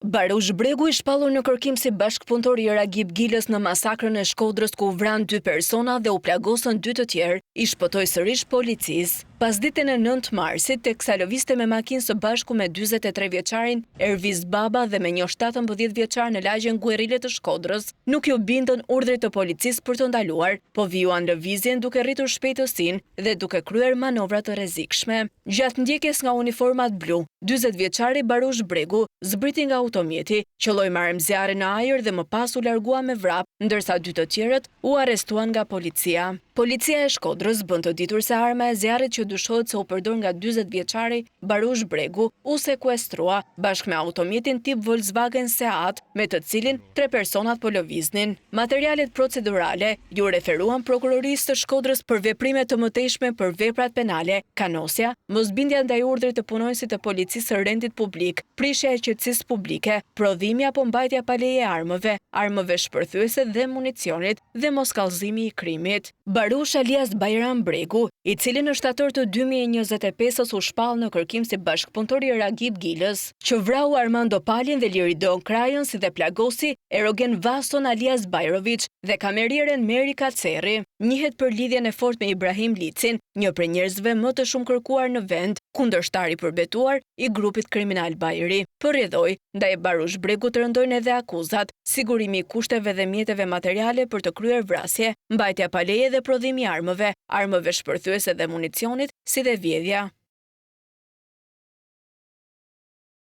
Barush Bregu i shpallur në kërkim si bashkëpunëtor i Ragip Gilës në masakrën e Shkodrës ku vran 2 persona dhe u plagosën 2 të tjerë, i shpëtoi sërish policisë. Pas ditën e 9 marsit, teksa lëvizte me makinë së bashku me 43 vjeçarin Erviz Baba dhe me një 17 vjeçar në lagjen Guerrile të Shkodrës, nuk ju bindën urdhrit të policisë për të ndaluar, po vijuan lëvizjen duke rritur shpejtësinë dhe duke kryer manovra të rrezikshme. Gjatë ndjekjes nga uniformat blu, 40 vjeçari Barush Bregu zbriti nga automjeti, qelloi marrëmzjarre në ajër dhe më pas u largua me vrap, ndërsa 2 të tjerët u arrestuan nga policia. Policia e Shkodrës bën të ditur se arma e zjarrit që dyshohet se u përdor nga 40 vjeçari Barush Bregu u sekuestrua bashkë me automjetin tip Volkswagen Seat, me të cilin 3 personat po lëviznin. Materialet procedurale ju referuan prokurorisë të Shkodrës për veprime të mëtejshme për veprat penale, kanosja, mosbindja ndaj urdhrit të punonjësit të policisë së rendit publik, prishja e qetësisë publike, prodhimi apo mbajtja pa leje armëve, armëve shpërthyese dhe municionit dhe moskallëzimi i krimit. Barush alias Bajram Bregu, i cili në shtator të 2025-s u shpall në kërkim si bashkëpunëtor i Ragip Gilës, që vrau Armando Palin dhe Liridon Krajën si dhe plagosi Erogen Vasson alias Bajrović dhe kamerieren Meri Kaceri. Njihet për lidhjen e fortë me Ibrahim Licin, një prej njerëzve më të shumë kërkuar në vend, kundërshtar i përbetuar i grupit kriminal Bajri. Për rrjedhoi, ndaj Barush Bregu të rëndojnë edhe akuzat, sigurimi i kushteve dhe mjeteve materiale për të kryer vrasje, mbajtja pa leje dhe prodhimi i armëve, armëve shpërthyese dhe municionit, si dhe vjedhja.